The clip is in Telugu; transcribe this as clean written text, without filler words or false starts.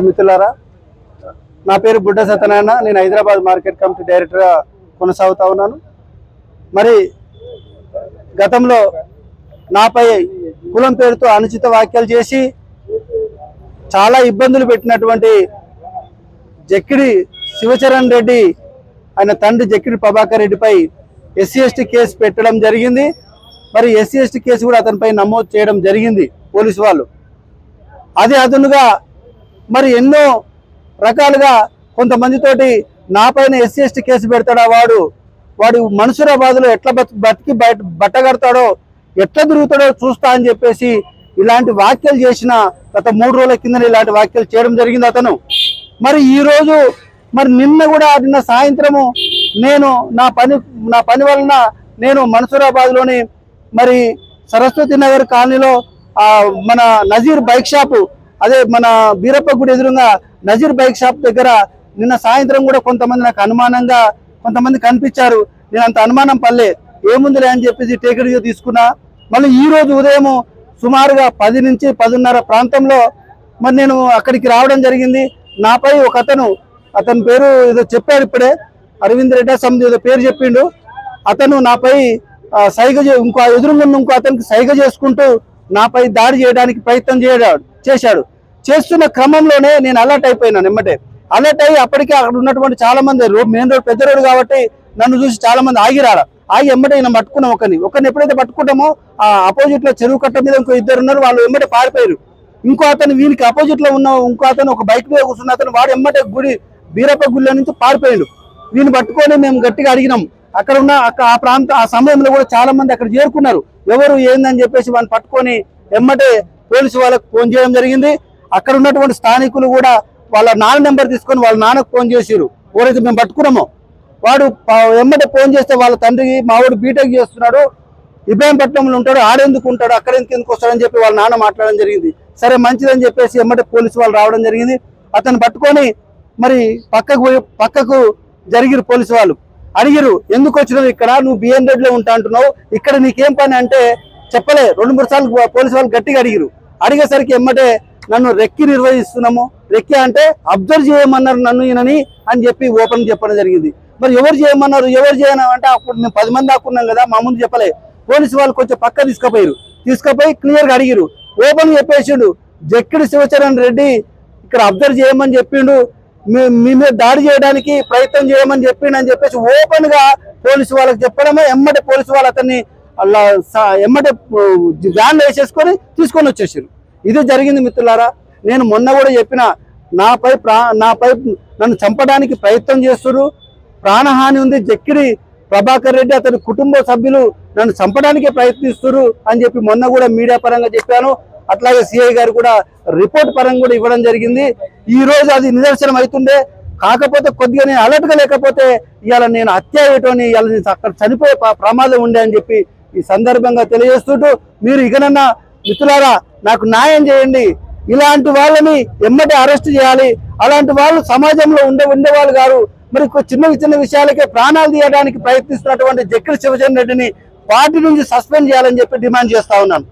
మిత్రులారా, నా పేరు బుడ్డ సత్యనారాయణ. నేను హైదరాబాద్ మార్కెట్ కమిటీ డైరెక్టర్గా కొనసాగుతా ఉన్నాను. మరి గతంలో నాపై కులం పేరుతో అనుచిత వ్యాఖ్యలు చేసి చాలా ఇబ్బందులు పెట్టినటువంటి జక్కిడి శివచరణ్ రెడ్డి, ఆయన తండ్రి జక్కిడి ప్రభాకర్ రెడ్డిపై SC/ST కేసు పెట్టడం జరిగింది. మరి SC/ST కేసు కూడా అతనిపై నమోదు చేయడం జరిగింది పోలీసు వాళ్ళు. అదే అదునుగా మరి ఎన్నో రకాలుగా కొంతమందితోటి నాపైన SC/ST కేసు పెడతాడా, వాడు మన్సూరాబాద్లో ఎట్లా బతికి బట్టగడతాడో, ఎట్లా తిరుగుతాడో చూస్తా అని చెప్పేసి ఇలాంటి వ్యాఖ్యలు చేసిన గత 3 రోజుల కింద ఇలాంటి వ్యాఖ్యలు చేయడం జరిగింది అతను. మరి ఈరోజు నిన్న సాయంత్రము నేను నా పని వలన నేను మన్సూరాబాద్లోని మరి సరస్వతి నగర్ కాలనీలో మన నజీర్ బైక్ షాపు, అదే మన బీరప్ప గుడి ఎదురుగా నజీర్ బైక్ షాప్ దగ్గర నిన్న సాయంత్రం కూడా కొంతమంది నాకు అనుమానంగా కొంతమంది కనిపించారు. నేను అంత అనుమానం పడలే, ఏముందిలే అని చెప్పేసి టేకడిగా తీసుకున్నా. మళ్ళీ ఈ రోజు ఉదయం సుమారుగా 10 నుంచి 10:30 ప్రాంతంలో మరి నేను అక్కడికి రావడం జరిగింది. నాపై ఒక అతని పేరు ఏదో చెప్పాడు ఇప్పుడే, అరవింద్ రెడ్డి సమ్ది ఏదో పేరు చెప్పిండు. అతను నాపై ఇంకో అతనికి సైగ చేసుకుంటూ నాపై దాడి చేయడానికి ప్రయత్నం చేశాడు. చేస్తున్న క్రమంలోనే నేను అలర్ట్ అయిపోయినాను. అలర్ట్ అయ్యి అప్పటికే అక్కడ ఉన్నటువంటి చాలా మంది, మెయిన్ రోడ్ పెద్ద రోడ్డు కాబట్టి నన్ను చూసి చాలా మంది ఆగి ఎమ్మటే నేను పట్టుకున్నాం. ఒకరిని ఎప్పుడైతే పట్టుకుంటామో ఆ అపోజిట్ లో చెరువు కట్ట మీద ఇంకో 2 ఉన్నారు, వాళ్ళు ఎమ్మటే పారిపోయారు. ఇంకో అతను వీనికి అపోజిట్ లో ఉన్న ఇంకో అతను ఒక బైక్ మీద కూర్చున్న అతను, వాడు ఎమ్మటే బీరప్ప గుడిలో నుంచి పారిపోయాడు. వీని పట్టుకొని మేము గట్టిగా అడిగినాం. అక్కడ ఉన్న ఆ సమయంలో కూడా చాలా మంది అక్కడ చేరుకున్నారు. ఎవరు ఏందని చెప్పేసి వాళ్ళని పట్టుకొని ఎమ్మటే పోలీసు వాళ్ళకు ఫోన్ చేయడం జరిగింది. అక్కడ ఉన్నటువంటి స్థానికులు కూడా వాళ్ళ నాన్న నెంబర్ తీసుకొని వాళ్ళ నాన్నకు ఫోన్ చేసిరు. ఎవరైతే మేము పట్టుకున్నామో వాడు ఎమ్మటే ఫోన్ చేస్తే వాళ్ళ తండ్రికి, మా వాడు బీటెక్ చేస్తున్నాడు, ఇబ్రాహీంపట్నంలో ఉంటాడు, ఆడెందుకు ఉంటాడు, అక్కడ ఎందుకు వస్తాడని చెప్పి వాళ్ళ నాన్న మాట్లాడడం జరిగింది. సరే మంచిదని చెప్పేసి ఎమ్మటే పోలీసు వాళ్ళు రావడం జరిగింది. అతను పట్టుకొని మరి పక్కకు జరిగిరు. పోలీసు వాళ్ళు అడిగిరు, ఎందుకు వచ్చినావు ఇక్కడ, నువ్వు BN రోడ్లో ఉంటా అంటున్నావు, ఇక్కడ నీకేం పని అంటే చెప్పలే. 2-3 సార్లు పోలీసు వాళ్ళు గట్టిగా అడిగేసరికి ఎమ్మటే నన్ను రెక్కి నిర్వహిస్తున్నాము, రెక్కి అంటే అబ్జర్వ్ చేయమన్నారు నన్ను ఈయనని అని చెప్పి ఓపెన్ చెప్పడం జరిగింది. మరి ఎవరు చేయమన్నారు, ఎవరు చేయనంటే అప్పుడు మేము 10 మంది దాక్కున్నాం కదా, మా ముందు చెప్పలే. పోలీసు వాళ్ళు కొంచెం పక్క తీసుకుపోయి క్లియర్గా అడిగిరు. ఓపెన్ చెప్పేసిండు, జక్కిడి శివచరణ్ రెడ్డి ఇక్కడ అబ్జర్వ్ చేయమని చెప్పిండు, మీ మీద దాడి చేయడానికి ప్రయత్నం చేయమని చెప్పిండు అని చెప్పేసి ఓపెన్ గా పోలీసు వాళ్ళకి చెప్పడమే. ఎమ్మటే పోలీసు వాళ్ళు అతన్ని ఎమ్మటే వ్యాన్ వేసేసుకొని తీసుకొని వచ్చేసారు. ఇది జరిగింది మిత్రులారా. నేను మొన్న కూడా చెప్పిన, నాపై నన్ను చంపడానికి ప్రయత్నం చేస్తున్నారు, ప్రాణహాని ఉంది, జక్కిడి ప్రభాకర్ రెడ్డి అతని కుటుంబ సభ్యులు నన్ను చంపడానికే ప్రయత్నిస్తున్నారు అని చెప్పి మొన్న కూడా మీడియా పరంగా చెప్పాను. అట్లాగే CI గారు కూడా రిపోర్ట్ పరంగా కూడా ఇవ్వడం జరిగింది. ఈ రోజు అది నిదర్శనం అవుతుండే. కాకపోతే కొద్దిగా నేను అలర్ట్గా లేకపోతే ఇవాళ నేను హత్య అయ్యేటోని, ఇవాళ నేను అక్కడ చనిపోయే ప్రమాదం ఉండే అని చెప్పి ఈ సందర్భంగా తెలియజేస్తుంటూ, మీరు ఇకనన్నా మిత్రులారా నాకు న్యాయం చేయండి. ఇలాంటి వాళ్ళని ఎమ్మటే అరెస్ట్ చేయాలి. అలాంటి వాళ్ళు సమాజంలో ఉండేవాళ్ళు గారు. మరి చిన్న విషయాలకే ప్రాణాలు తీయడానికి ప్రయత్నిస్తున్నటువంటి జక్కిడి శివచరణ్ రెడ్డిని పార్టీ నుంచి సస్పెండ్ చేయాలని చెప్పి డిమాండ్ చేస్తా ఉన్నాను.